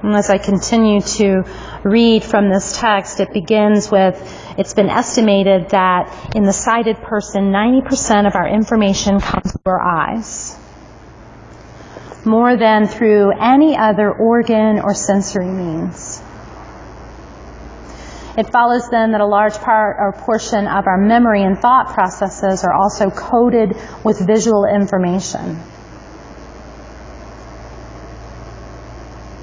And as I continue to read from this text, it begins with, it's been estimated that in the sighted person, 90% of our information comes through our eyes, more than through any other organ or sensory means. It follows then that a large part or portion of our memory and thought processes are also coded with visual information.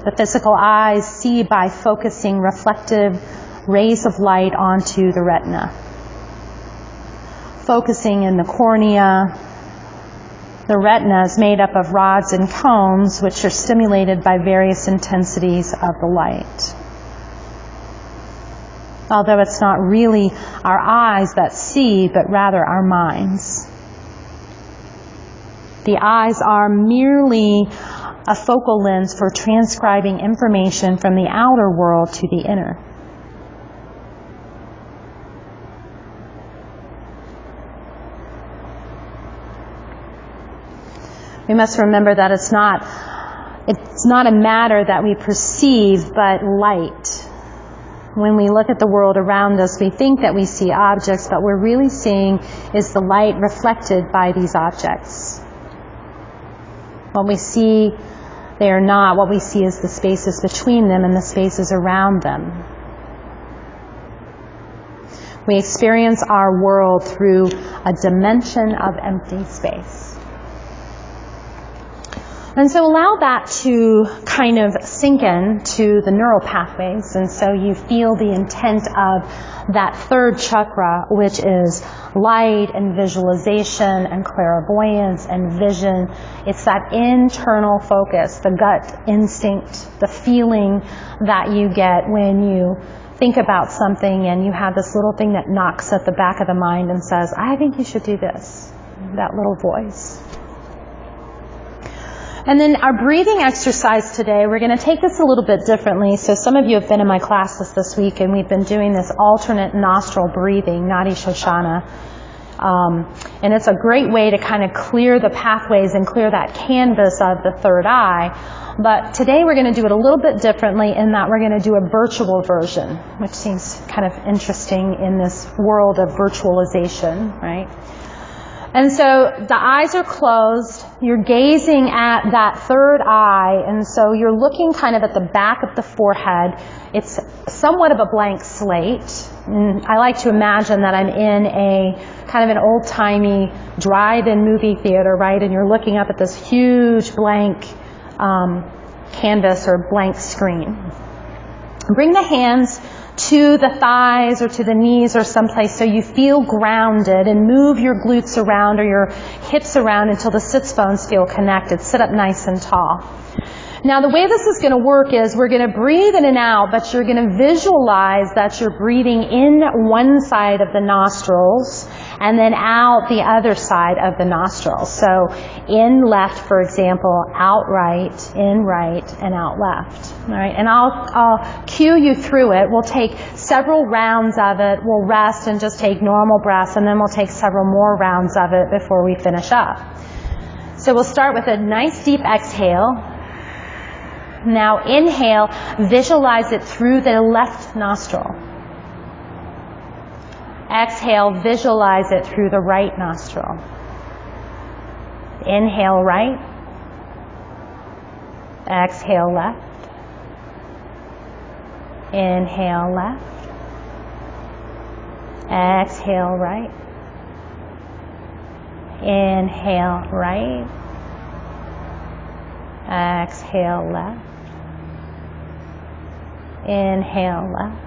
The physical eyes see by focusing reflective rays of light onto the retina. Focusing in the cornea, the retina is made up of rods and cones which are stimulated by various intensities of the light. Although it's not really our eyes that see, but rather our minds. The eyes are merely a focal lens for transcribing information from the outer world to the inner. We must remember that it's not a matter that we perceive, but light. When we look at the world around us, we think that we see objects, but what we're really seeing is the light reflected by these objects. What we see, they are not. What we see is the spaces between them and the spaces around them. We experience our world through a dimension of empty space. And so allow that to kind of sink in to the neural pathways, and so you feel the intent of that third chakra, which is light and visualization and clairvoyance and vision. It's that internal focus, the gut instinct, the feeling that you get when you think about something and you have this little thing that knocks at the back of the mind and says, I think you should do this, that little voice. And then our breathing exercise today, we're going to take this a little bit differently. So some of you have been in my classes this week, and we've been doing this alternate nostril breathing, Nadi Shoshana. And it's a great way to kind of clear the pathways and clear that canvas of the third eye. But today we're going to do it a little bit differently in that we're going to do a virtual version, which seems kind of interesting in this world of virtualization, right? And so the eyes are closed, you're gazing at that third eye, and so you're looking kind of at the back of the forehead. It's somewhat of a blank slate. And I like to imagine that I'm in a kind of an old-timey drive-in movie theater, right? And you're looking up at this huge blank canvas or blank screen. Bring the hands to the thighs or to the knees or someplace so you feel grounded, and move your glutes around or your hips around until the sits bones feel connected. Sit up nice and tall. Now the way this is going to work is we're going to breathe in and out, but you're going to visualize that you're breathing in one side of the nostrils and then out the other side of the nostrils. So in left, for example, out right, in right, and out left. All right, and I'll cue you through it. We'll take several rounds of it. We'll rest and just take normal breaths, and then we'll take several more rounds of it before we finish up. So we'll start with a nice deep exhale. Now inhale, visualize it through the left nostril. Exhale, visualize it through the right nostril. Inhale right. Exhale left. Inhale left. Exhale right. Inhale right. Exhale left. Inhale left.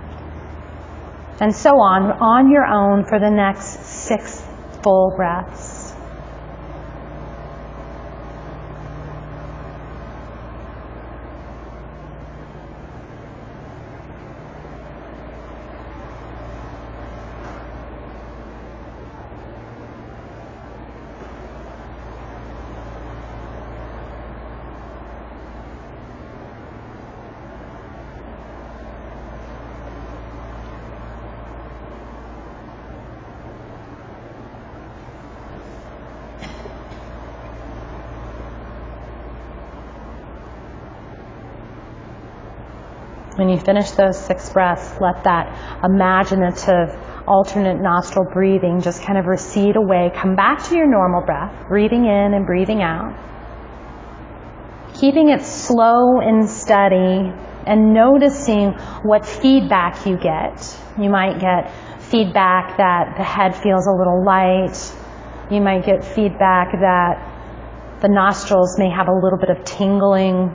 And so on your own for the next 6 full breaths. When you finish those 6 breaths, let that imaginative alternate nostril breathing just kind of recede away. Come back to your normal breath, breathing in and breathing out. Keeping it slow and steady and noticing what feedback you get. You might get feedback that the head feels a little light. You might get feedback that the nostrils may have a little bit of tingling.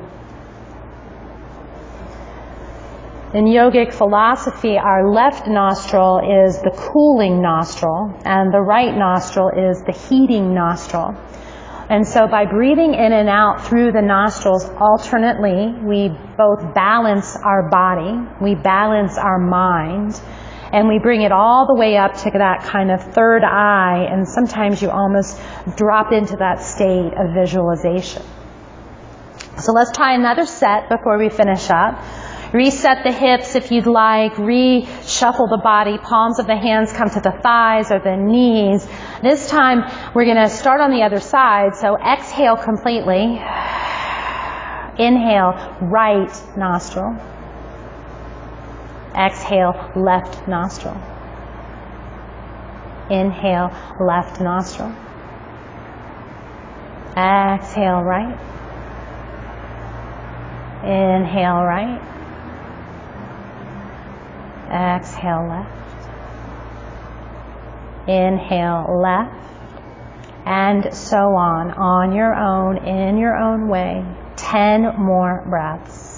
In yogic philosophy, our left nostril is the cooling nostril, and the right nostril is the heating nostril. And so by breathing in and out through the nostrils alternately, we both balance our body, we balance our mind, and we bring it all the way up to that kind of third eye, and sometimes you almost drop into that state of visualization. So let's try another set before we finish up. Reset the hips if you'd like, reshuffle the body, palms of the hands come to the thighs or the knees. This time we're going to start on the other side, so exhale completely. Inhale, right nostril. Exhale, left nostril. Inhale, left nostril. Exhale, right. Inhale, right. Exhale, left. Inhale, left. And so on your own, in your own way. 10 more breaths.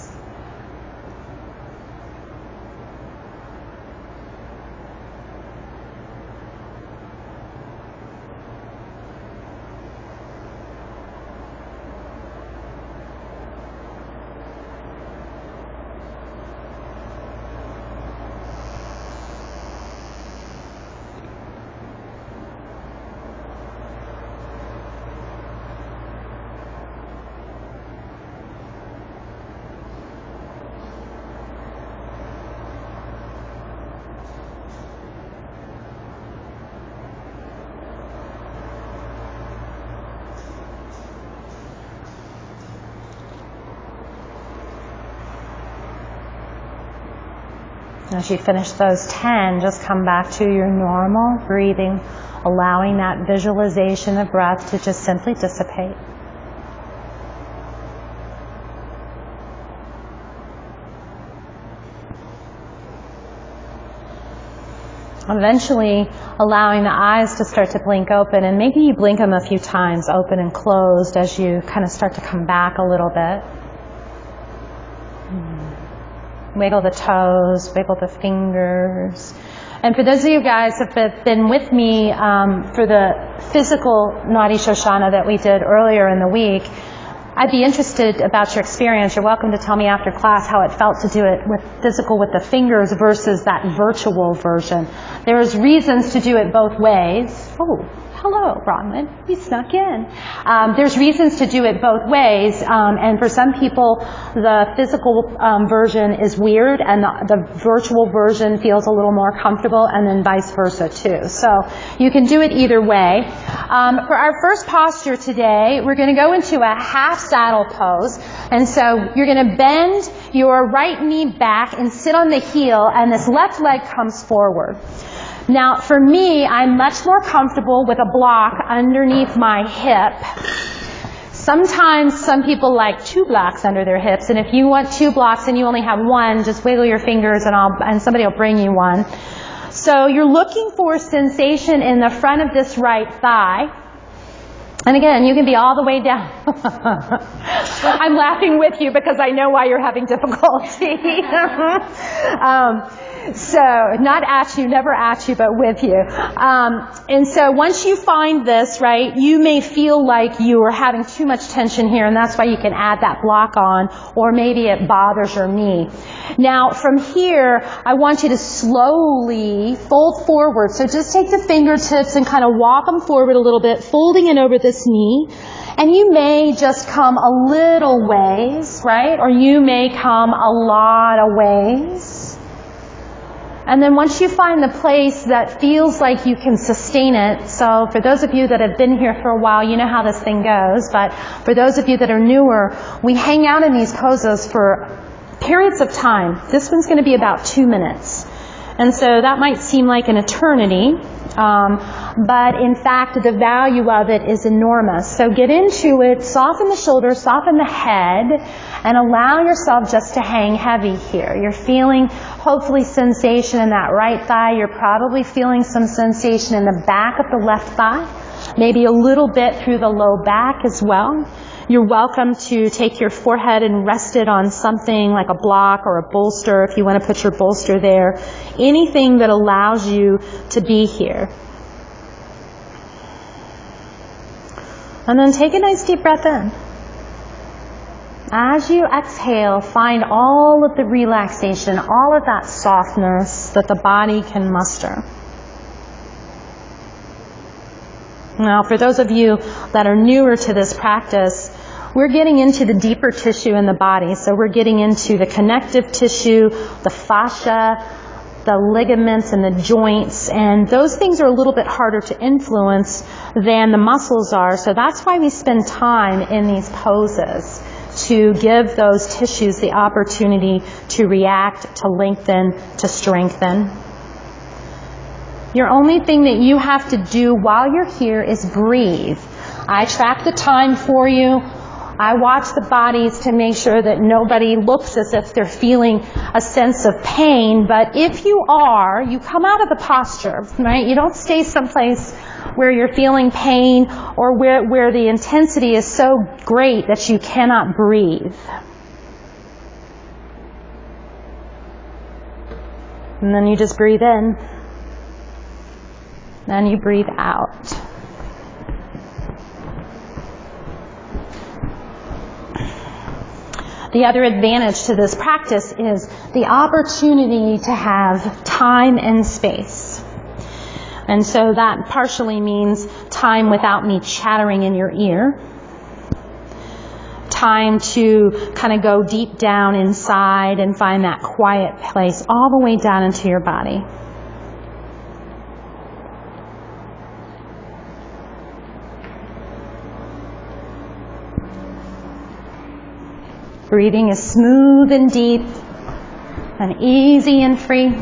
As you finish those 10, just come back to your normal breathing, allowing that visualization of breath to just simply dissipate. Eventually allowing the eyes to start to blink open, and maybe you blink them a few times, open and closed, as you kind of start to come back a little bit. Wiggle the toes, wiggle the fingers. And for those of you guys who have been with me for the physical Nadi Shoshana that we did earlier in the week, I'd be interested about your experience. You're welcome to tell me after class how it felt to do it with physical with the fingers versus that virtual version. There's reasons to do it both ways. Oh, hello, Bronwyn. You snuck in. There's reasons to do it both ways, and for some people, the physical version is weird, and the virtual version feels a little more comfortable, and then vice versa too. So you can do it either way. For our first posture today, we're going to go into a half saddle pose, and so you're going to bend your right knee back and sit on the heel, and this left leg comes forward. Now, for me, I'm much more comfortable with a block underneath my hip. Sometimes some people like 2 blocks under their hips, and if you want 2 blocks and you only have 1, just wiggle your fingers and somebody will bring you one. So you're looking for sensation in the front of this right thigh. And again, you can be all the way down. I'm laughing with you because I know why you're having difficulty. So not at you, never at you, but with you. And so once you find this, right, you may feel like you are having too much tension here, and that's why you can add that block on, or maybe it bothers your knee. Now, from here, I want you to slowly fold forward. So just take the fingertips and kind of walk them forward a little bit, folding it over this knee. And you may just come a little ways, right? Or you may come a lot of ways. And then once you find the place that feels like you can sustain it, so for those of you that have been here for a while, you know how this thing goes, but for those of you that are newer, we hang out in these poses for periods of time. This one's going to be about 2 minutes. And so that might seem like an eternity, but in fact the value of it is enormous. So get into it, soften the shoulders, soften the head, and allow yourself just to hang heavy here. You're feeling hopefully sensation in that right thigh. You're probably feeling some sensation in the back of the left thigh, maybe a little bit through the low back as well. You're welcome to take your forehead and rest it on something like a block or a bolster if you want to put your bolster there. Anything that allows you to be here. And then take a nice deep breath in. As you exhale, find all of the relaxation, all of that softness that the body can muster. Now, for those of you that are newer to this practice, we're getting into the deeper tissue in the body. So we're getting into the connective tissue, the fascia, the ligaments and the joints, and those things are a little bit harder to influence than the muscles are. So that's why we spend time in these poses, to give those tissues the opportunity to react, to lengthen, to strengthen. Your only thing that you have to do while you're here is breathe. I track the time for you. I watch the bodies to make sure that nobody looks as if they're feeling a sense of pain. But if you are, you come out of the posture, right? You don't stay someplace where you're feeling pain or where the intensity is so great that you cannot breathe. And then you just breathe in. Then you breathe out. The other advantage to this practice is the opportunity to have time and space. And so that partially means time without me chattering in your ear. Time to kind of go deep down inside and find that quiet place all the way down into your body. Breathing is smooth and deep and easy and free.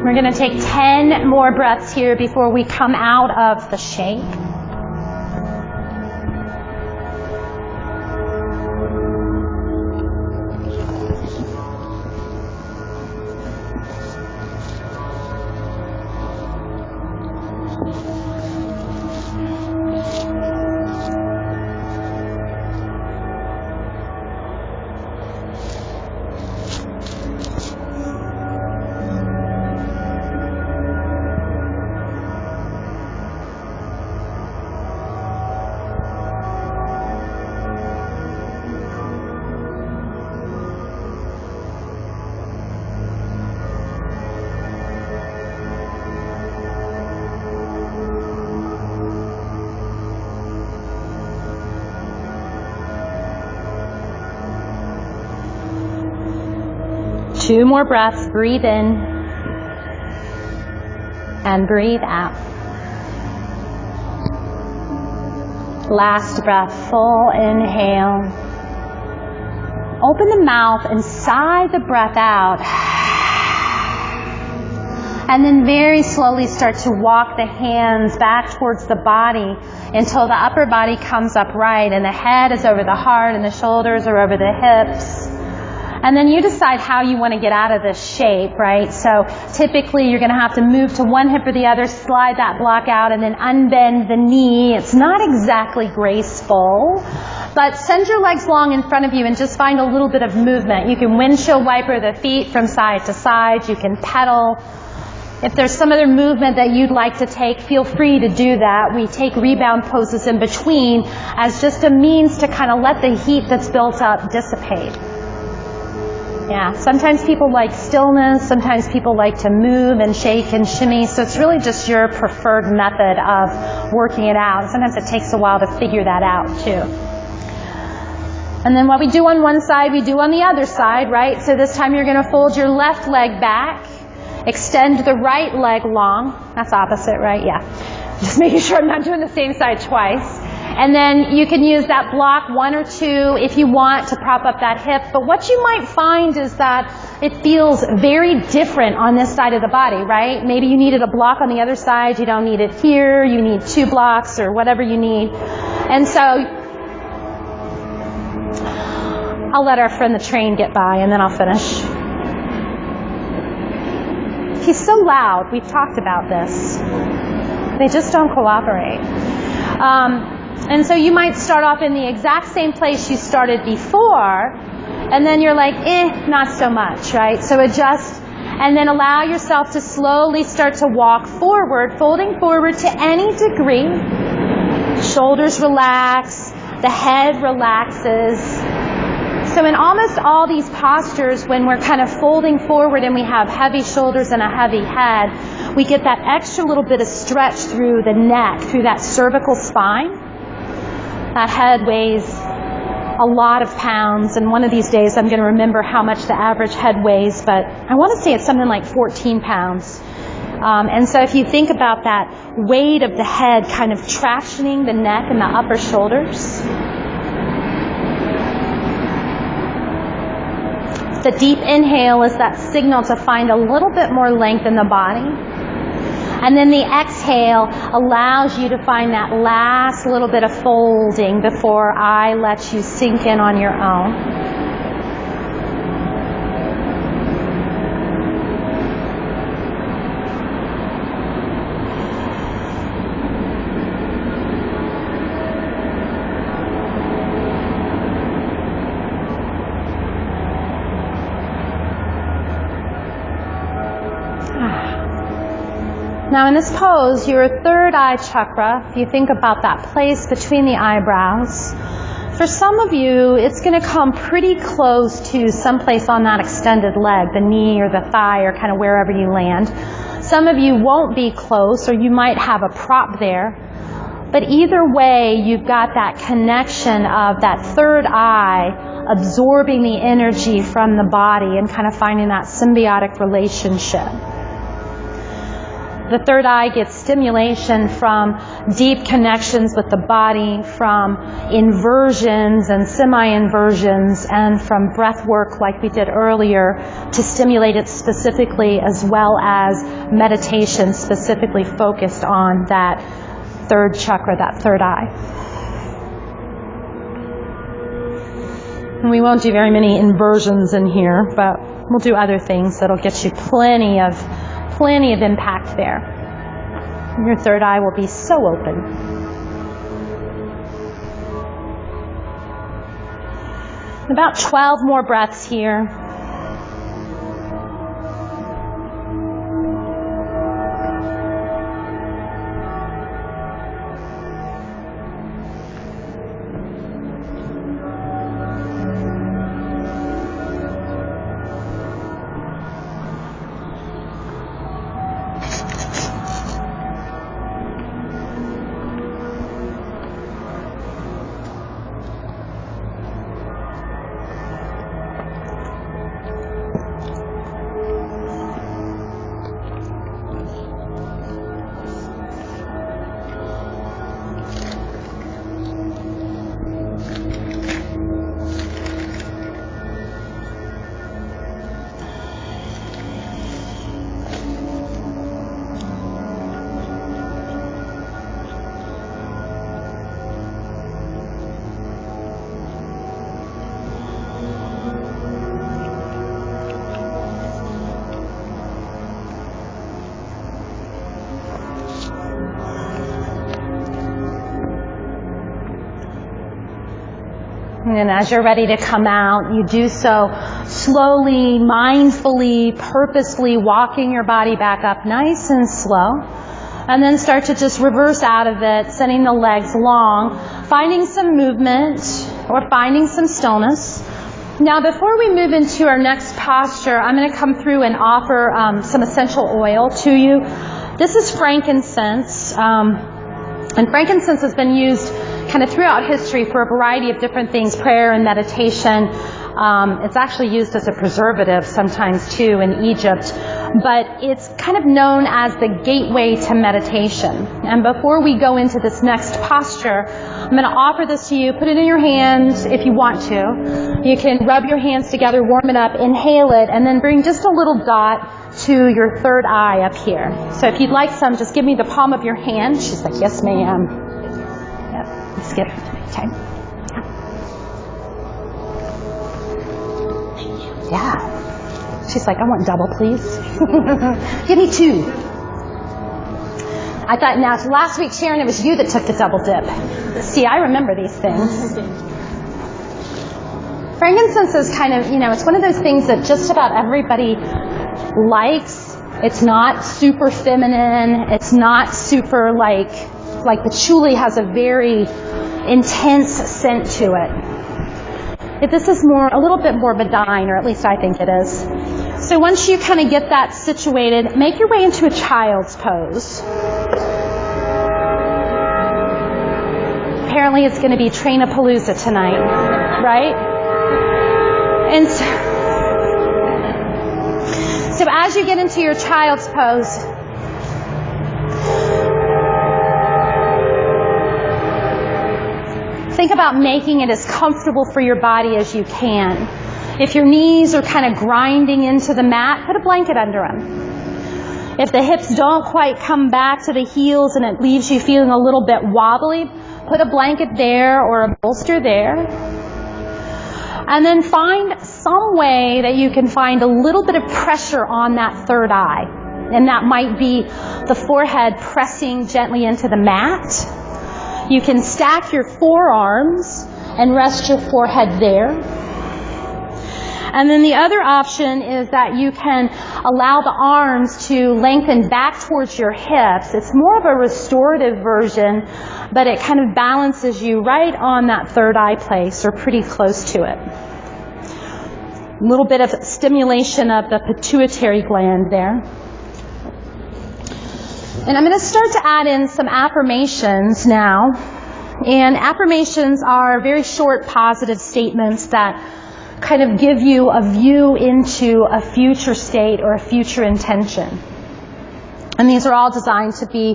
We're going to take 10 more breaths here before we come out of the shake. Two more breaths. Breathe in and breathe out. Last breath, full inhale. Open the mouth and sigh the breath out. And then very slowly start to walk the hands back towards the body until the upper body comes upright and the head is over the heart and the shoulders are over the hips. And then you decide how you want to get out of this shape, right? So typically you're going to have to move to one hip or the other, slide that block out, and then unbend the knee. It's not exactly graceful, but send your legs long in front of you and just find a little bit of movement. You can windshield wiper the feet from side to side. You can pedal. If there's some other movement that you'd like to take, feel free to do that. We take rebound poses in between as just a means to kind of let the heat that's built up dissipate. Yeah, sometimes people like stillness, sometimes people like to move and shake and shimmy, so it's really just your preferred method of working it out. Sometimes it takes a while to figure that out, too. And then what we do on one side, we do on the other side, right? So this time you're going to fold your left leg back, extend the right leg long. That's opposite, right? Yeah. Just making sure I'm not doing the same side twice. And then you can use that block 1 or 2 if you want to prop up that hip. But what you might find is that it feels very different on this side of the body, right? Maybe you needed a block on the other side. You don't need it here. You need 2 blocks or whatever you need. And so I'll let our friend the train get by and then I'll finish. He's so loud. We've talked about this. They just don't cooperate. And so you might start off in the exact same place you started before, and then you're like, not so much, right? So adjust, and then allow yourself to slowly start to walk forward, folding forward to any degree. Shoulders relax, the head relaxes. So in almost all these postures, when we're kind of folding forward and we have heavy shoulders and a heavy head, we get that extra little bit of stretch through the neck, through that cervical spine. That head weighs a lot of pounds, and one of these days I'm going to remember how much the average head weighs, but I want to say it's something like 14 pounds. And so if you think about that weight of the head kind of tractioning the neck and the upper shoulders, the deep inhale is that signal to find a little bit more length in the body. And then the exhale allows you to find that last little bit of folding before I let you sink in on your own. Now in this pose, your third eye chakra, if you think about that place between the eyebrows, for some of you, it's going to come pretty close to someplace on that extended leg, the knee or the thigh or kind of wherever you land. Some of you won't be close, or you might have a prop there. But either way, you've got that connection of that third eye absorbing the energy from the body and kind of finding that symbiotic relationship. The third eye gets stimulation from deep connections with the body, from inversions and semi-inversions, and from breath work like we did earlier to stimulate it specifically, as well as meditation specifically focused on that third chakra, that third eye. And we won't do very many inversions in here, but we'll do other things that'll get you plenty of impact there. Your third eye will be so open. About 12 more breaths here. And as you're ready to come out, you do so slowly, mindfully, purposely walking your body back up nice and slow. And then start to just reverse out of it, sending the legs long, finding some movement or finding some stillness. Now, before we move into our next posture, I'm going to come through and offer some essential oil to you. This is frankincense, and frankincense has been used kind of throughout history for a variety of different things, prayer and meditation. It's actually used as a preservative sometimes too in Egypt, but it's kind of known as the gateway to meditation. And before we go into this next posture, I'm going to offer this to you. Put it in your hands if you want to. You can rub your hands together, warm it up, inhale it, and then bring just a little dot to your third eye up here. So if you'd like some, just give me the palm of your hand. She's like, yes, ma'am. Yep. Let's get it. Okay. Yeah. She's like, I want double, please. Give me 2. I thought, now, last week, Sharon, it was you that took the double dip. See, I remember these things. Frankincense is kind of, it's one of those things that just about everybody likes. It's not super feminine. It's not super like patchouli has a very intense scent to it. This is a little bit more benign, or at least I think it is. So once you kind of get that situated, make your way into a child's pose. Apparently it's going to be Train-a-Palooza tonight, right? And so as you get into your child's pose, think about making it as comfortable for your body as you can. If your knees are kind of grinding into the mat, put a blanket under them. If the hips don't quite come back to the heels and it leaves you feeling a little bit wobbly, put a blanket there or a bolster there. And then find some way that you can find a little bit of pressure on that third eye. And that might be the forehead pressing gently into the mat. You can stack your forearms and rest your forehead there. And then the other option is that you can allow the arms to lengthen back towards your hips. It's more of a restorative version, but it kind of balances you right on that third eye place, or pretty close to it. A little bit of stimulation of the pituitary gland there. And I'm going to start to add in some affirmations now. And affirmations are very short positive statements that kind of give you a view into a future state or a future intention. And these are all designed to be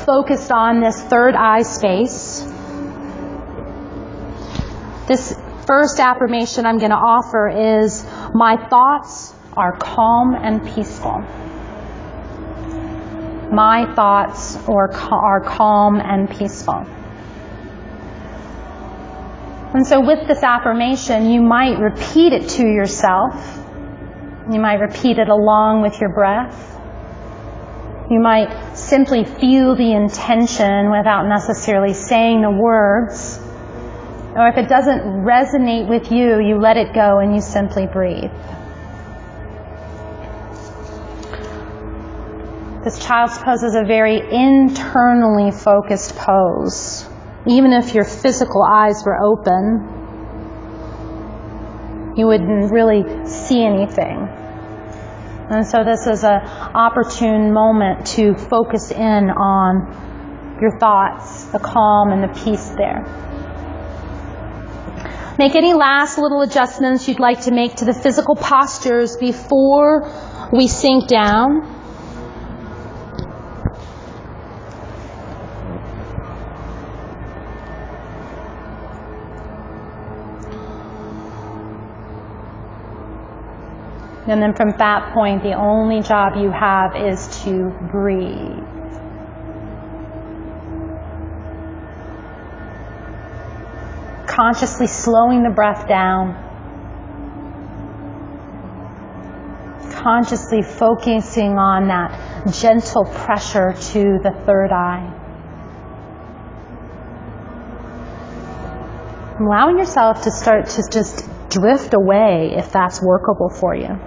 focused on this third eye space. This first affirmation I'm going to offer is, my thoughts are calm and peaceful. My thoughts are calm and peaceful. And so with this affirmation, you might repeat it to yourself. You might repeat it along with your breath. You might simply feel the intention without necessarily saying the words. Or if it doesn't resonate with you, you let it go and you simply breathe. This child's pose is a very internally focused pose. Even if your physical eyes were open, you wouldn't really see anything. And so this is an opportune moment to focus in on your thoughts, the calm and the peace there. Make any last little adjustments you'd like to make to the physical postures before we sink down. And then from that point, the only job you have is to breathe. Consciously slowing the breath down. Consciously focusing on that gentle pressure to the third eye. Allowing yourself to start to just drift away if that's workable for you.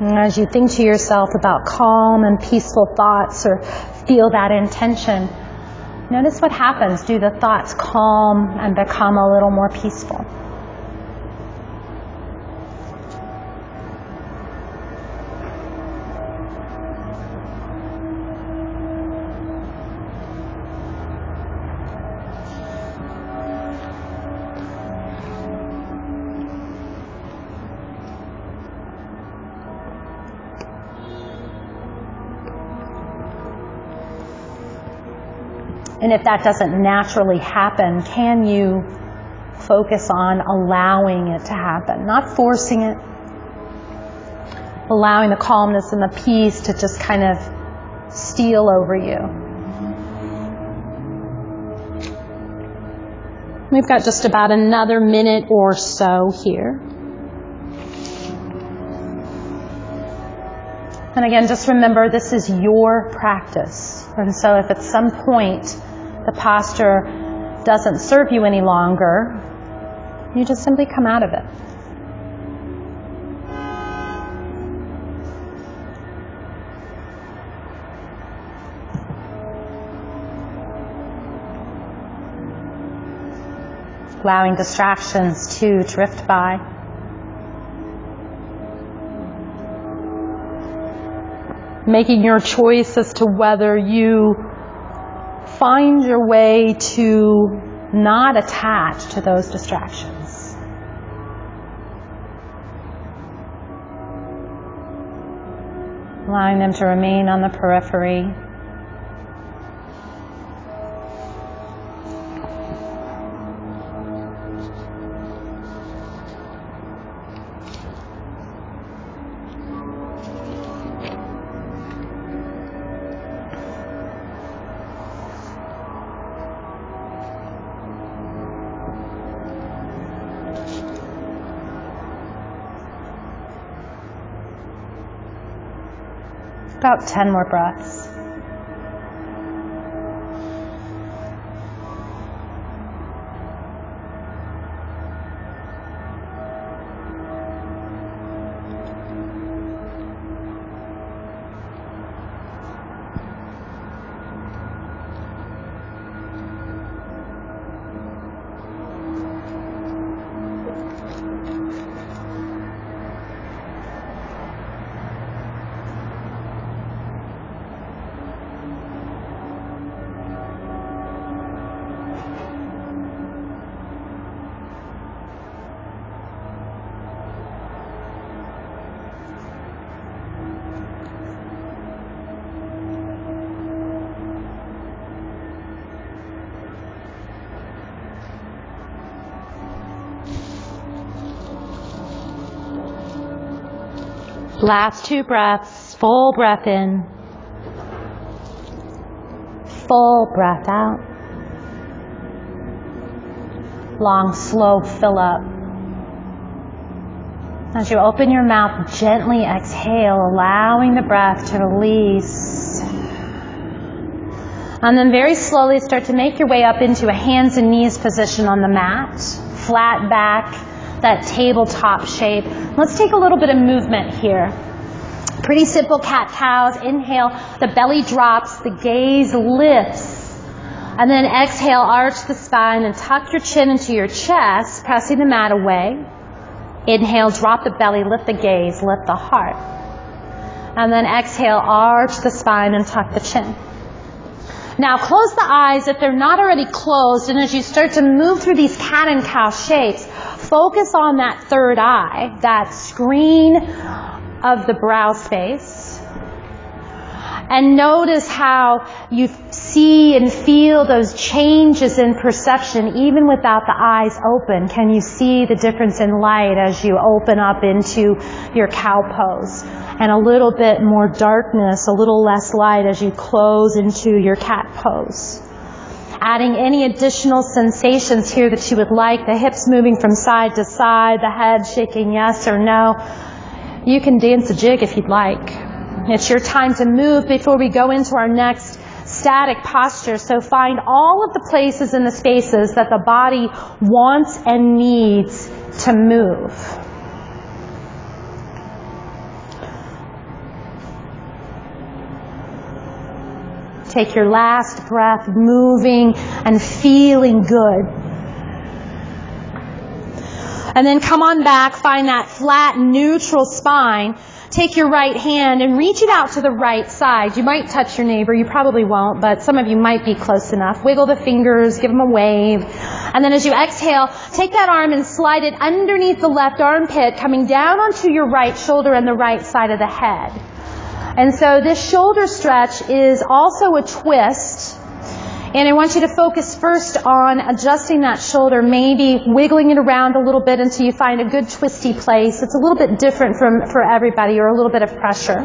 And as you think to yourself about calm and peaceful thoughts or feel that intention, notice what happens. Do the thoughts calm and become a little more peaceful? And if that doesn't naturally happen, can you focus on allowing it to happen? Not forcing it, allowing the calmness and the peace to just kind of steal over you. We've got just about another minute or so here. And again, just remember, this is your practice. And so if at some point the posture doesn't serve you any longer, you just simply come out of it. Allowing distractions to drift by. Making your choice as to whether you find your way to not attach to those distractions. Allowing them to remain on the periphery. About 10 more breaths. Last 2 breaths, full breath in, full breath out. Long, slow fill up. As you open your mouth, gently exhale, allowing the breath to release. And then very slowly start to make your way up into a hands and knees position on the mat, flat back, that tabletop shape. Let's take a little bit of movement here. Pretty simple cat-cows. Inhale, the belly drops, the gaze lifts. And then exhale, arch the spine and tuck your chin into your chest, pressing the mat away. Inhale, drop the belly, lift the gaze, lift the heart. And then exhale, arch the spine and tuck the chin. Now close the eyes if they're not already closed, and as you start to move through these cat and cow shapes, focus on that third eye, that screen of the brow space. And notice how you see and feel those changes in perception even without the eyes open. Can you see the difference in light as you open up into your cow pose? And a little bit more darkness, a little less light as you close into your cat pose. Adding any additional sensations here that you would like, the hips moving from side to side, the head shaking yes or no. You can dance a jig if you'd like. It's your time to move before we go into our next static posture. So find all of the places in the spaces that the body wants and needs to move. Take your last breath, moving and feeling good. And then come on back, find that flat, neutral spine. Take your right hand and reach it out to the right side. You might touch your neighbor. You probably won't, but some of you might be close enough. Wiggle the fingers, give them a wave. And then as you exhale, take that arm and slide it underneath the left armpit, coming down onto your right shoulder and the right side of the head. And so this shoulder stretch is also a twist. And I want you to focus first on adjusting that shoulder, maybe wiggling it around a little bit until you find a good twisty place. It's a little bit different for everybody, or a little bit of pressure.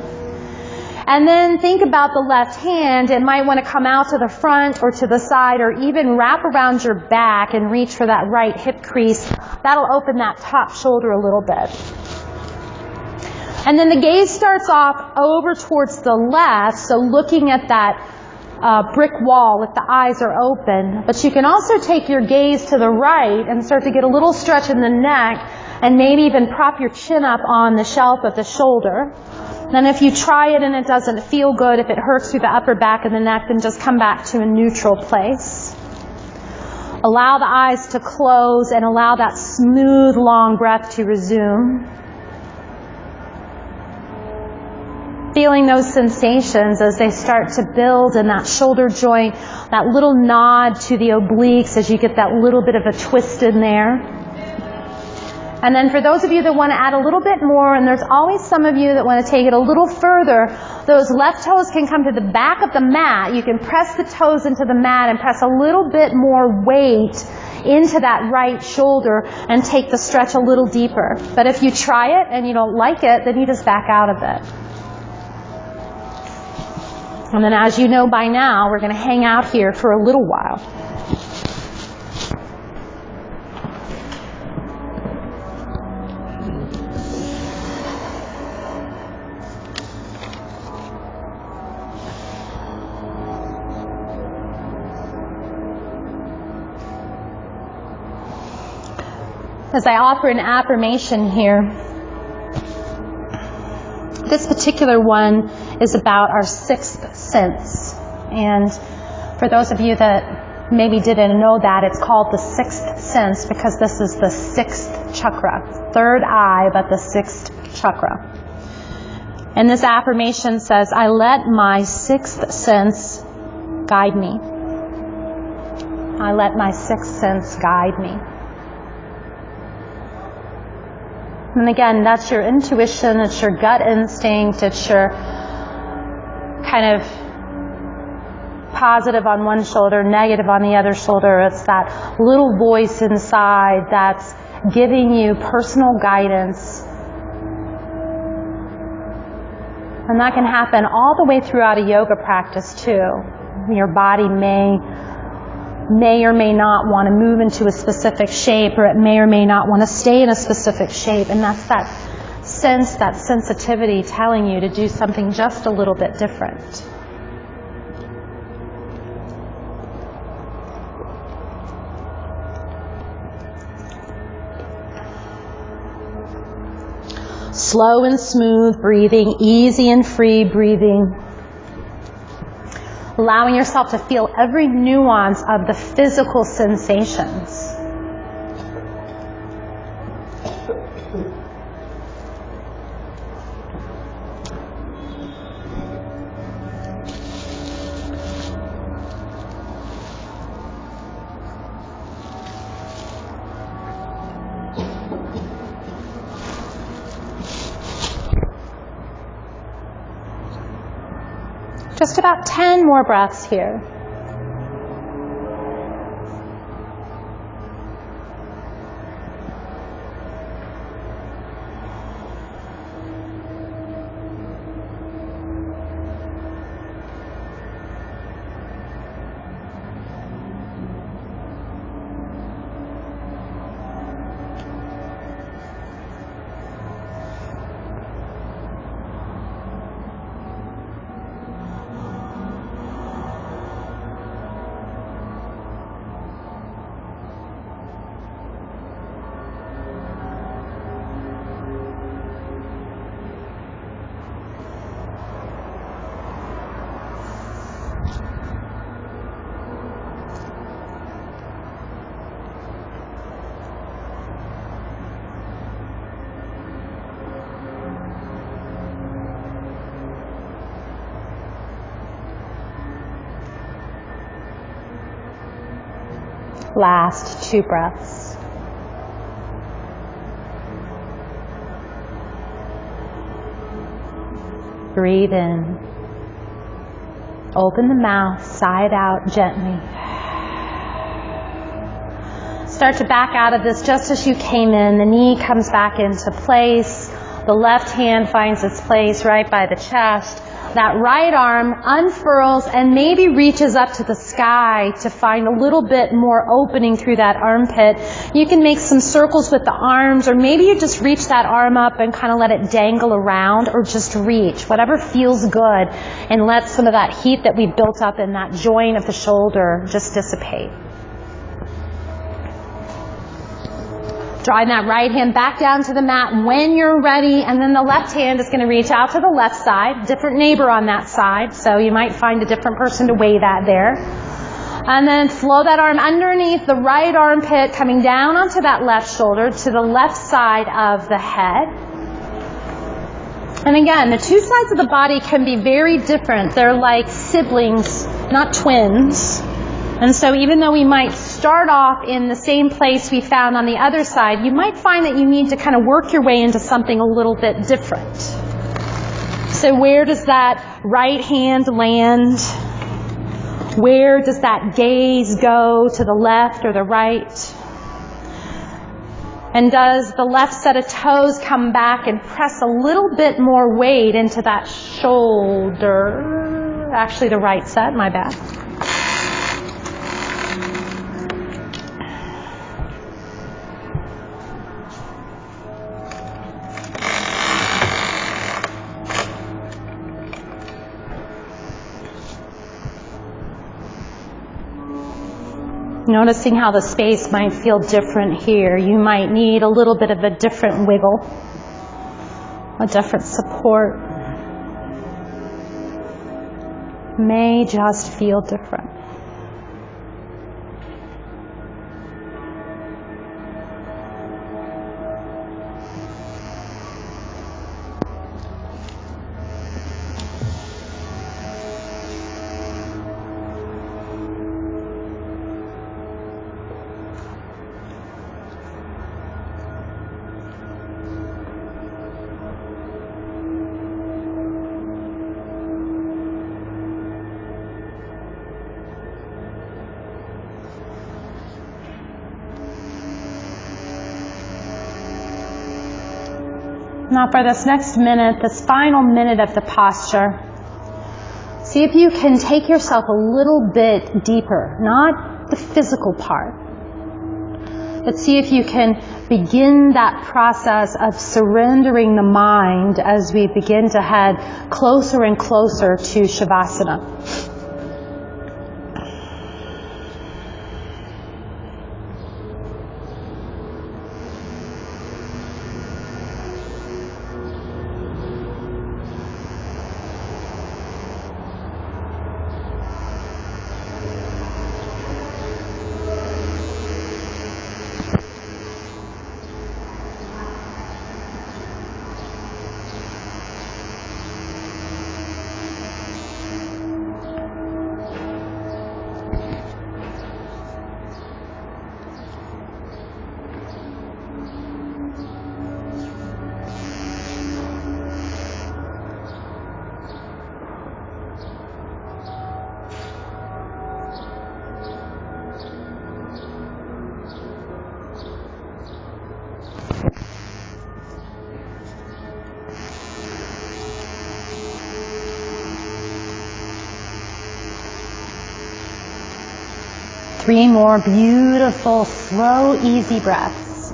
And then think about the left hand. It might want to come out to the front or to the side, or even wrap around your back and reach for that right hip crease. That'll open that top shoulder a little bit. And then the gaze starts off over towards the left, so looking at that brick wall if the eyes are open. But you can also take your gaze to the right and start to get a little stretch in the neck, and maybe even prop your chin up on the shelf of the shoulder. Then if you try it and it doesn't feel good, if it hurts through the upper back of the neck, then just come back to a neutral place. Allow the eyes to close and allow that smooth, long breath to resume. Feeling those sensations as they start to build in that shoulder joint, that little nod to the obliques as you get that little bit of a twist in there. And then for those of you that want to add a little bit more, and there's always some of you that want to take it a little further, those left toes can come to the back of the mat. You can press the toes into the mat and press a little bit more weight into that right shoulder and take the stretch a little deeper. But if you try it and you don't like it, then you just back out of it. And then, as you know by now, we're going to hang out here for a little while. As I offer an affirmation here, this particular one is about our sixth sense. And for those of you that maybe didn't know that, it's called the sixth sense because this is the sixth chakra. Third eye, but the sixth chakra. And this affirmation says, I let my sixth sense guide me. I let my sixth sense guide me. And again, that's your intuition, it's your gut instinct, it's your kind of positive on one shoulder, negative on the other shoulder. It's that little voice inside that's giving you personal guidance. And that can happen all the way throughout a yoga practice too. Your body may or may not want to move into a specific shape, or it may or may not want to stay in a specific shape. And that's that sense, that sensitivity telling you to do something just a little bit different. Slow and smooth breathing, easy and free breathing. Allowing yourself to feel every nuance of the physical sensations. Just about 10 more breaths here. last 2 breaths. Breathe in. Open the mouth, side out gently. Start to back out of this just as you came in. The knee comes back into place. The left hand finds its place right by the chest. That right arm unfurls and maybe reaches up to the sky to find a little bit more opening through that armpit. You can make some circles with the arms, or maybe you just reach that arm up and kind of let it dangle around, or just reach, whatever feels good, and let some of that heat that we built up in that joint of the shoulder just dissipate. Drawing that right hand back down to the mat when you're ready, and then the left hand is going to reach out to the left side, different neighbor on that side, so you might find a different person to weigh that there. And then flow that arm underneath the right armpit, coming down onto that left shoulder to the left side of the head. And again, the 2 sides of the body can be very different. They're like siblings, not twins. And so even though we might start off in the same place we found on the other side, you might find that you need to kind of work your way into something a little bit different. So where does that right hand land? Where does that gaze go, to the left or the right? And does the left set of toes come back and press a little bit more weight into that shoulder? Actually, the right set, my bad. Noticing how the space might feel different here. You might need a little bit of a different wiggle, a different support. May just feel different. Now for this next minute, this final minute of the posture, see if you can take yourself a little bit deeper, not the physical part, but see if you can begin that process of surrendering the mind as we begin to head closer and closer to Shavasana. Three more beautiful, slow, easy breaths.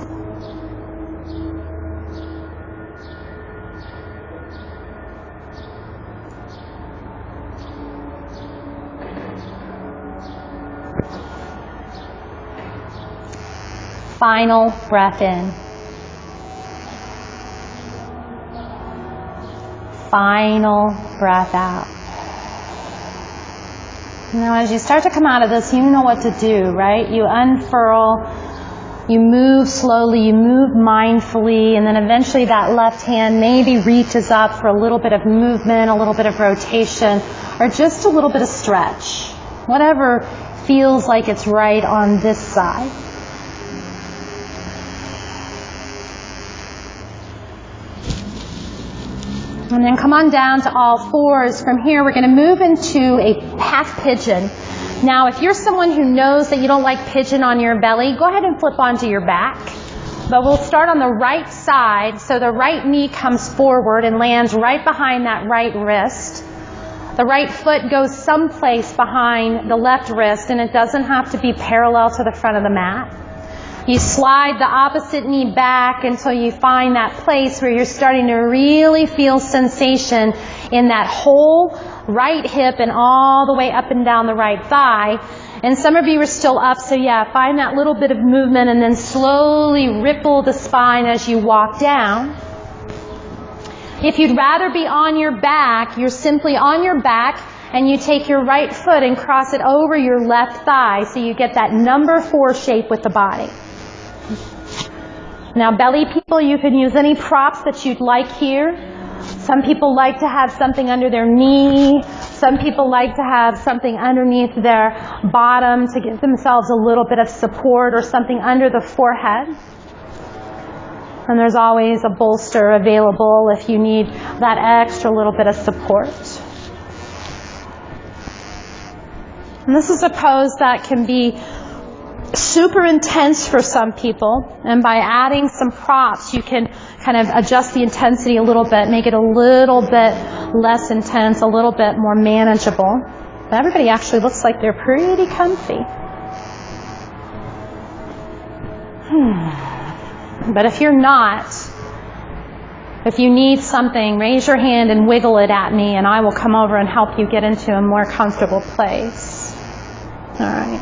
Final breath in. Final breath out. Now as you start to come out of this, you know what to do, right? You unfurl, you move slowly, you move mindfully, and then eventually that left hand maybe reaches up for a little bit of movement, a little bit of rotation, or just a little bit of stretch. Whatever feels like it's right on this side. And then come on down to all fours. From here, we're going to move into a half pigeon. Now, if you're someone who knows that you don't like pigeon on your belly, go ahead and flip onto your back. But we'll start on the right side, so the right knee comes forward and lands right behind that right wrist. The right foot goes someplace behind the left wrist, and it doesn't have to be parallel to the front of the mat. You slide the opposite knee back until you find that place where you're starting to really feel sensation in that whole right hip and all the way up and down the right thigh. And some of you are still up, so yeah, find that little bit of movement and then slowly ripple the spine as you walk down. If you'd rather be on your back, you're simply on your back and you take your right foot and cross it over your left thigh so you get that number 4 shape with the body. Now, belly people, you can use any props that you'd like here. Some people like to have something under their knee. Some people like to have something underneath their bottom to give themselves a little bit of support, or something under the forehead. And there's always a bolster available if you need that extra little bit of support. And this is a pose that can be super intense for some people, and by adding some props you can kind of adjust the intensity a little bit, make it a little bit less intense, a little bit more manageable. But everybody actually looks like they're pretty comfy. But if you're not, if you need something, raise your hand and wiggle it at me, and I will come over and help you get into a more comfortable place. All right.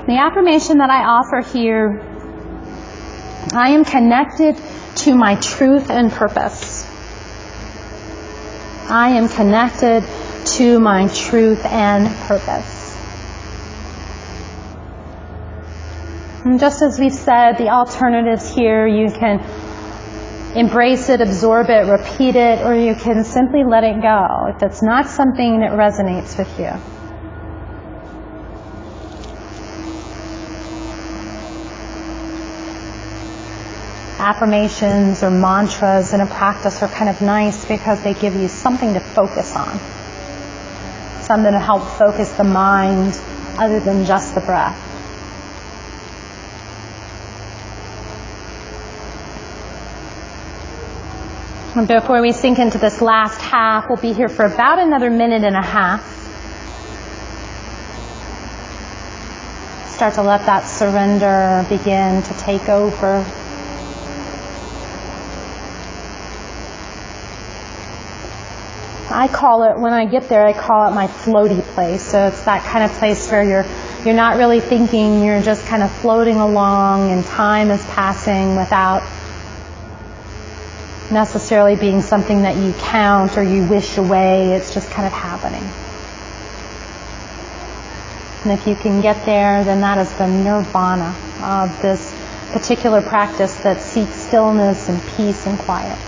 The affirmation that I offer here, I am connected to my truth and purpose. I am connected to my truth and purpose. And just as we've said, the alternatives here, you can embrace it, absorb it, repeat it, or you can simply let it go if it's not something that resonates with you. Affirmations or mantras in a practice are kind of nice because they give you something to focus on, something to help focus the mind other than just the breath. And before we sink into this last half, we'll be here for about another minute and a half. Start to let that surrender begin to take over. I call it, when I get there, I call it my floaty place. So it's that kind of place where you're not really thinking, you're just kind of floating along and time is passing without necessarily being something that you count or you wish away. It's just kind of happening. And if you can get there, then that is the nirvana of this particular practice that seeks stillness and peace and quiet.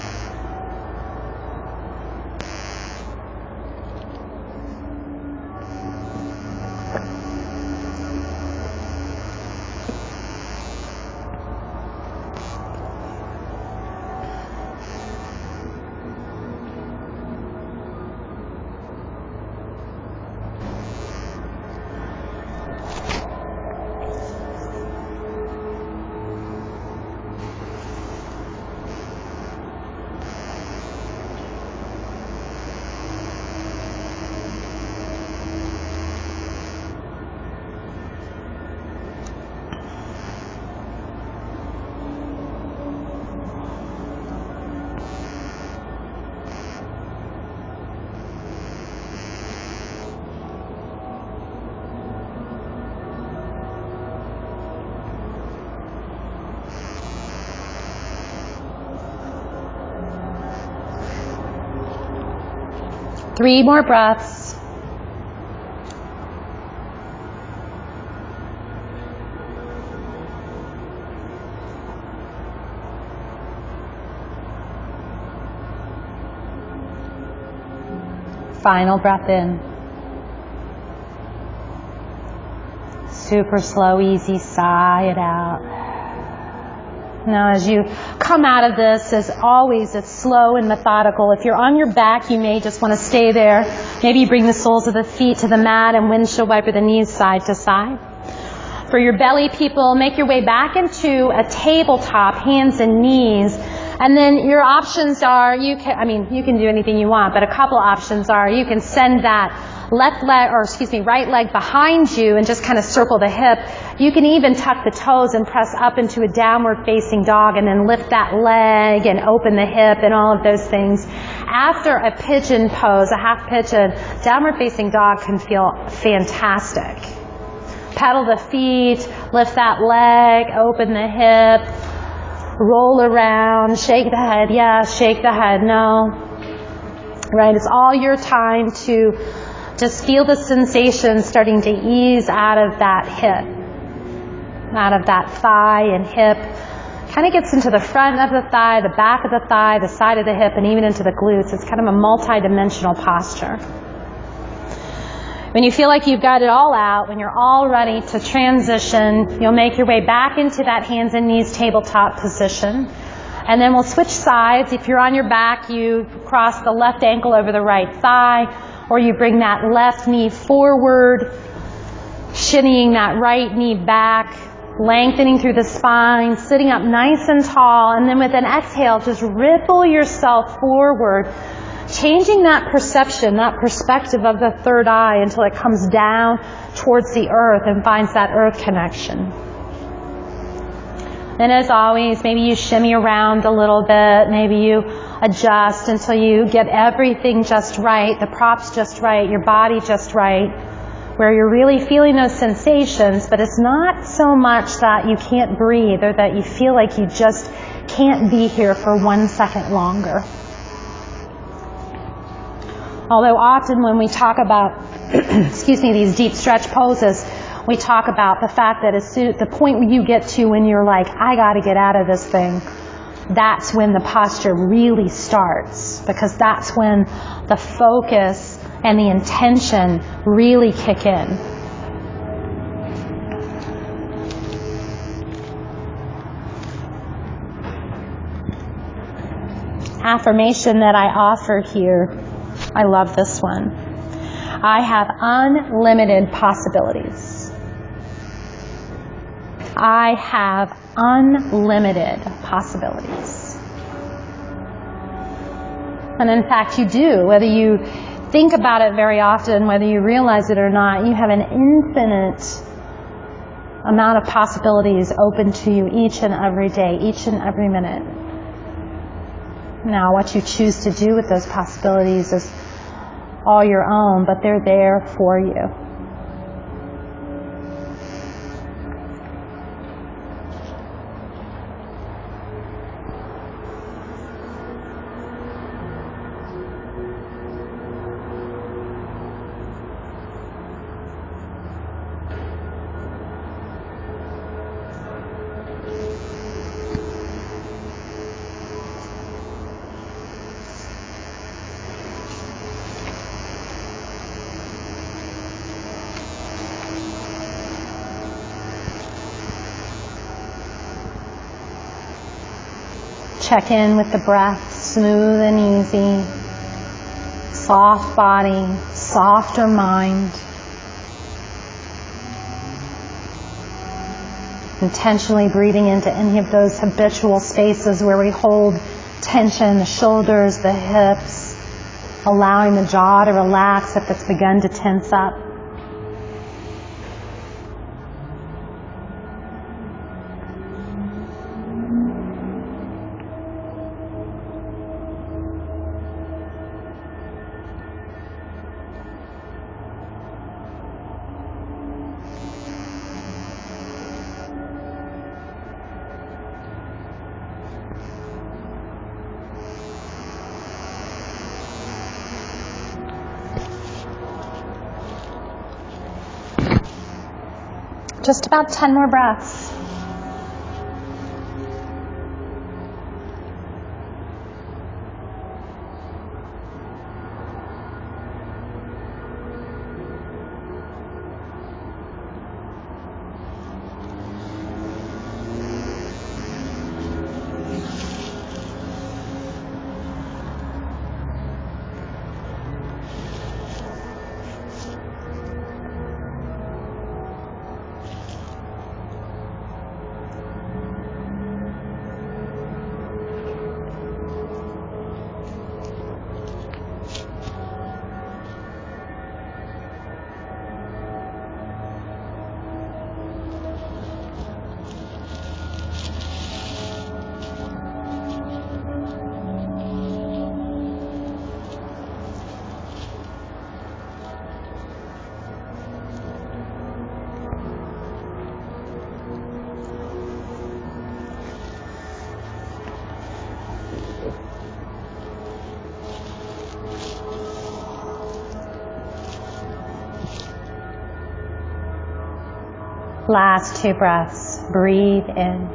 Three more breaths. Final breath in. Super slow, easy, sigh it out. Now as you come out of this, as always, it's slow and methodical. If you're on your back, you may just want to stay there. Maybe you bring the soles of the feet to the mat and windshield wiper the knees side to side. For your belly people, make your way back into a tabletop, hands and knees. And then your options are, you can do anything you want, but a couple options are, you can send that right leg behind you and just kind of circle the hip. You can even tuck the toes and press up into a downward facing dog and then lift that leg and open the hip and all of those things. After a pigeon pose, a half pigeon, downward facing dog can feel fantastic. Pedal the feet, lift that leg, open the hip, roll around, shake the head, yes, shake the head, no. Right, it's all your time to just feel the sensation starting to ease out of that hip, out of that thigh and hip. Kind of gets into the front of the thigh, the back of the thigh, the side of the hip, and even into the glutes. It's kind of a multi-dimensional posture. When you feel like you've got it all out, when you're all ready to transition, you'll make your way back into that hands and knees tabletop position. And then we'll switch sides. If you're on your back, you cross the left ankle over the right thigh, or you bring that left knee forward, shinnying that right knee back, lengthening through the spine, sitting up nice and tall, and then with an exhale, just ripple yourself forward, changing that perception, that perspective of the third eye until it comes down towards the earth and finds that earth connection. And as always, maybe you shimmy around a little bit, maybe you adjust until you get everything just right, the props just right, your body just right, where you're really feeling those sensations, but it's not so much that you can't breathe or that you feel like you just can't be here for 1 second longer. Although often when we talk about, these deep stretch poses, we talk about the fact that the point where you get to when you're like, I got to get out of this thing, that's when the posture really starts, because that's when the focus and the intention really kick in. Affirmation that I offer here, I love this one. I have unlimited possibilities. I have unlimited possibilities. And in fact, you do. Whether you think about it very often, whether you realize it or not, you have an infinite amount of possibilities open to you each and every day, each and every minute. Now, what you choose to do with those possibilities is all your own, but they're there for you. Check in with the breath, smooth and easy, soft body, softer mind. Intentionally breathing into any of those habitual spaces where we hold tension, the shoulders, the hips, allowing the jaw to relax if it's begun to tense up. Just about 10 more breaths. Last 2 breaths. Breathe in.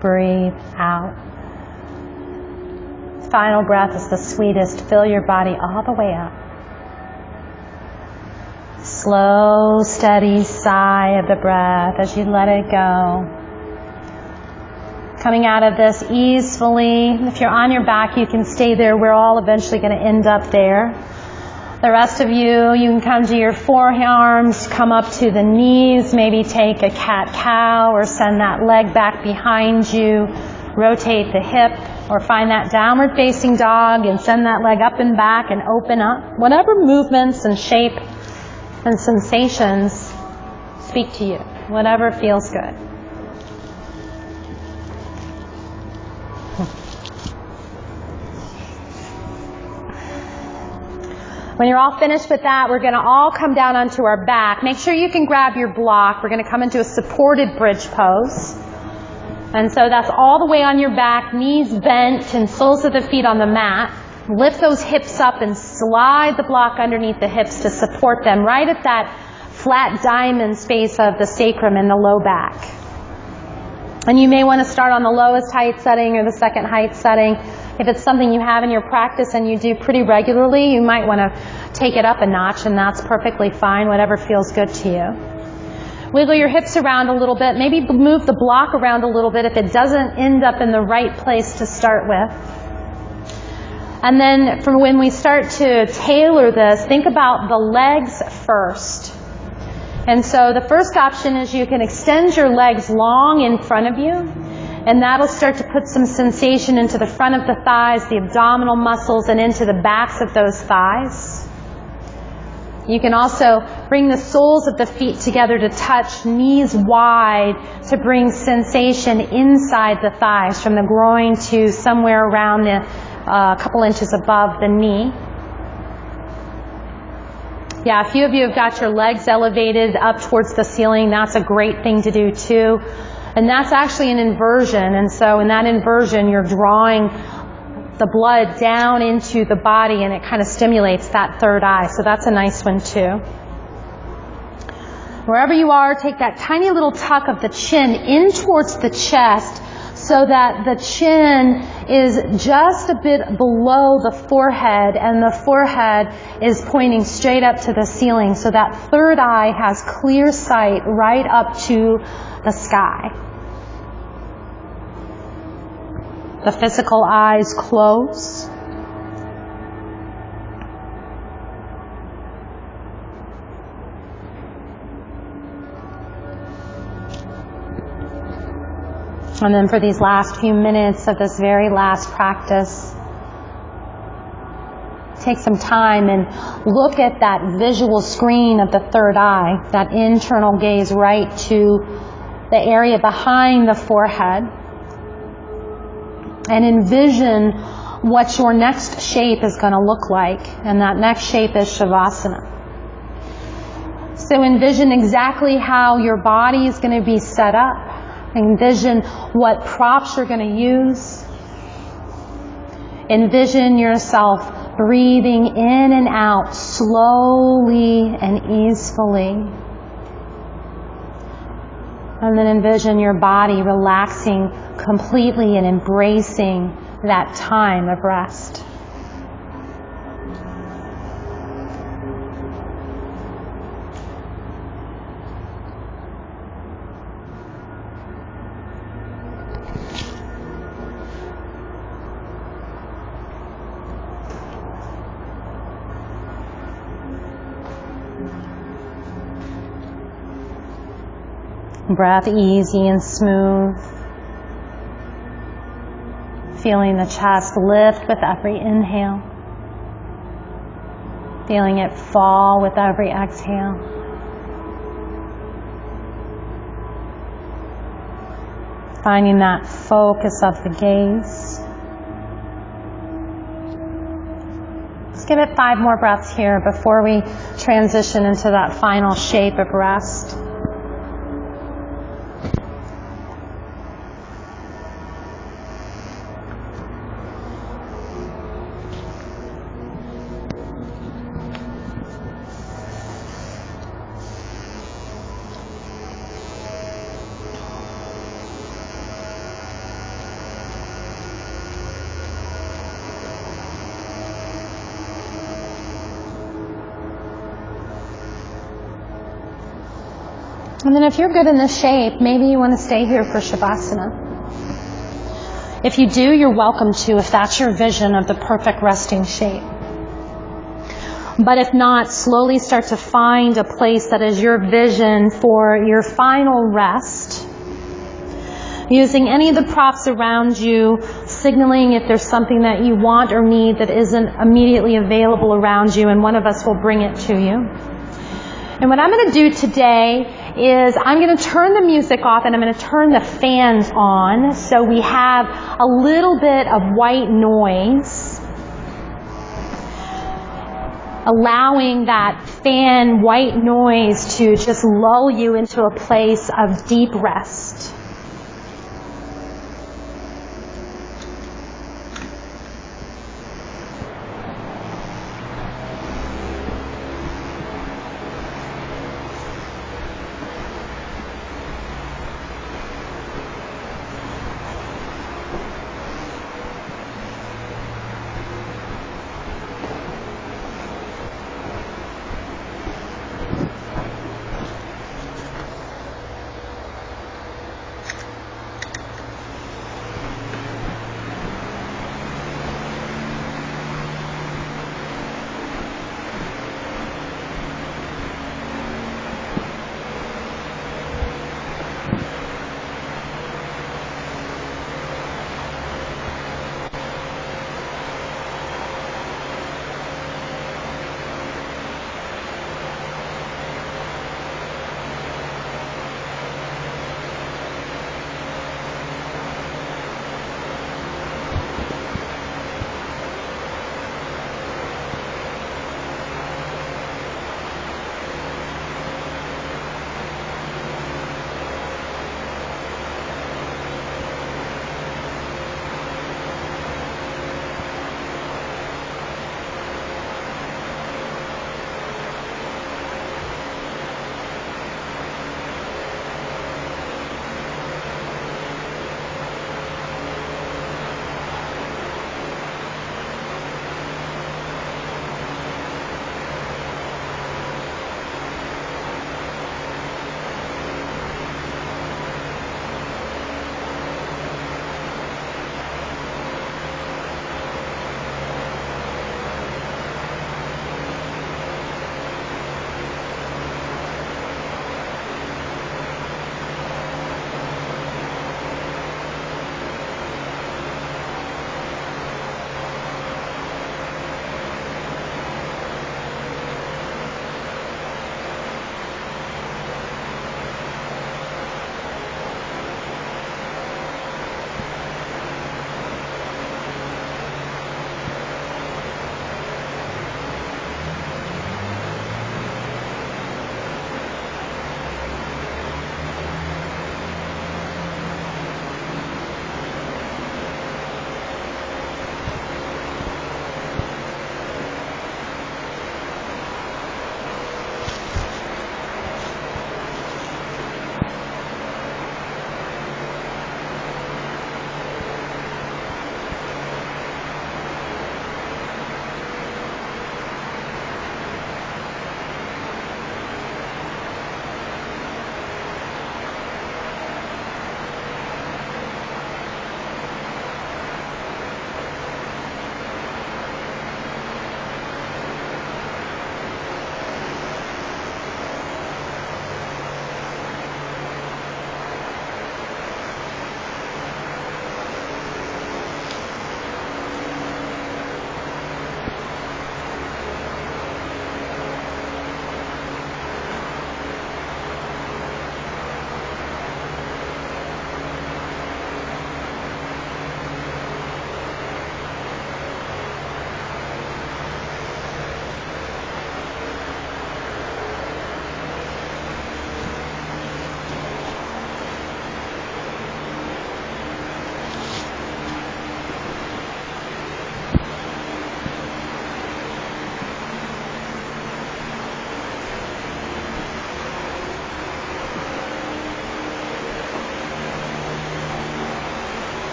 Breathe out. Final breath is the sweetest. Fill your body all the way up. Slow, steady sigh of the breath as you let it go. Coming out of this easefully. If you're on your back, you can stay there. We're all eventually going to end up there. The rest of you can come to your forearms, come up to the knees, maybe take a cat-cow or send that leg back behind you. Rotate the hip or find that downward facing dog and send that leg up and back and open up. Whatever movements and shape and sensations speak to you. Whatever feels good. When you're all finished with that, we're going to all come down onto our back. Make sure you can grab your block. We're going to come into a supported bridge pose. And so that's all the way on your back, knees bent and soles of the feet on the mat. Lift those hips up and slide the block underneath the hips to support them right at that flat diamond space of the sacrum in the low back. And you may want to start on the lowest height setting or the second height setting. If it's something you have in your practice and you do pretty regularly, you might want to take it up a notch, and that's perfectly fine, whatever feels good to you. Wiggle your hips around a little bit. Maybe move the block around a little bit if it doesn't end up in the right place to start with. And then from when we start to tailor this, think about the legs first. And so the first option is you can extend your legs long in front of you, and that'll start to put some sensation into the front of the thighs, the abdominal muscles, and into the backs of those thighs. You can also bring the soles of the feet together to touch, knees wide, to bring sensation inside the thighs from the groin to somewhere around the couple inches above the knee. Yeah, a few of you have got your legs elevated up towards the ceiling. That's a great thing to do too. And that's actually an inversion. And so in that inversion, you're drawing the blood down into the body, and it kind of stimulates that third eye. So that's a nice one too. Wherever you are, take that tiny little tuck of the chin in towards the chest so that the chin is just a bit below the forehead, and the forehead is pointing straight up to the ceiling, so that third eye has clear sight right up to the sky. The physical eyes close. And then for these last few minutes of this very last practice, take some time and look at that visual screen of the third eye, that internal gaze right to the area behind the forehead, and envision what your next shape is going to look like. And that next shape is Shavasana. So envision exactly how your body is going to be set up. Envision what props you're going to use. Envision yourself breathing in and out slowly and easefully. And then envision your body relaxing completely and embracing that time of rest. Breath easy and smooth. Feeling the chest lift with every inhale. Feeling it fall with every exhale. Finding that focus of the gaze. Let's give it 5 more breaths here before we transition into that final shape of rest. And then if you're good in this shape, maybe you want to stay here for Shavasana. If you do, you're welcome to, if that's your vision of the perfect resting shape. But if not, slowly start to find a place that is your vision for your final rest. Using any of the props around you, signaling if there's something that you want or need that isn't immediately available around you, and one of us will bring it to you. And what I'm going to do today is I'm going to turn the music off and I'm going to turn the fans on so we have a little bit of white noise, allowing that fan white noise to just lull you into a place of deep rest.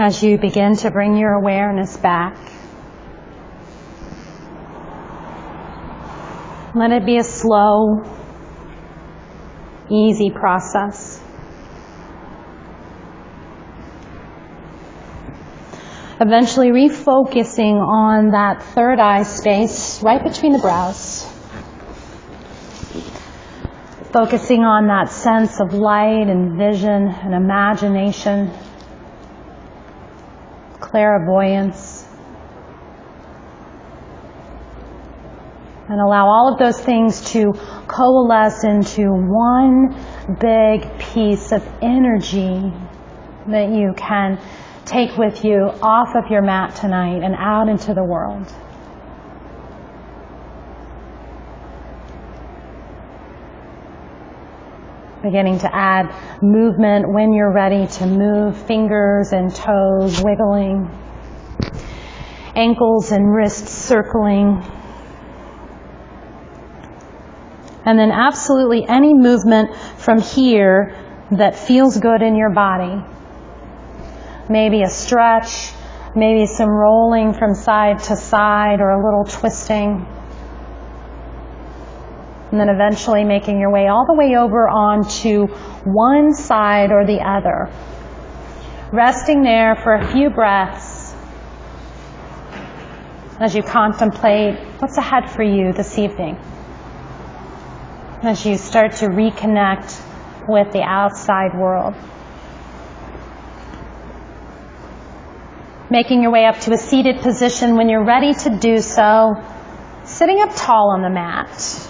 As you begin to bring your awareness back, let it be a slow, easy process. Eventually refocusing on that third eye space right between the brows. Focusing on that sense of light and vision and imagination, clairvoyance. And allow all of those things to coalesce into one big piece of energy that you can take with you off of your mat tonight and out into the world. Beginning to add movement when you're ready to move, fingers and toes wiggling, ankles and wrists circling. And then absolutely any movement from here that feels good in your body. Maybe a stretch, maybe some rolling from side to side or a little twisting. And then eventually making your way all the way over onto one side or the other. Resting there for a few breaths as you contemplate what's ahead for you this evening. As you start to reconnect with the outside world. Making your way up to a seated position. When you're ready to do so, sitting up tall on the mat.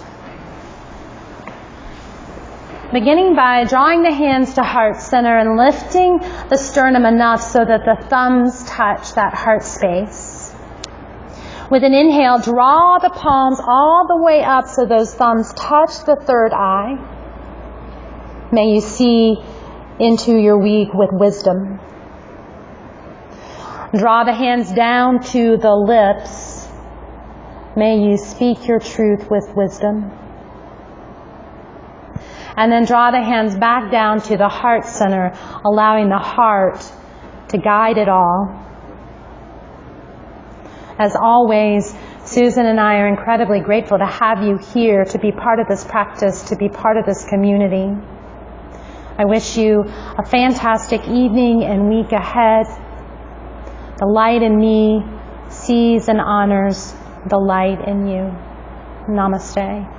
Beginning by drawing the hands to heart center and lifting the sternum enough so that the thumbs touch that heart space. With an inhale, draw the palms all the way up so those thumbs touch the third eye. May you see into your week with wisdom. Draw the hands down to the lips. May you speak your truth with wisdom. And then draw the hands back down to the heart center, allowing the heart to guide it all. As always, Susan and I are incredibly grateful to have you here, to be part of this practice, to be part of this community. I wish you a fantastic evening and week ahead. The light in me sees and honors the light in you. Namaste.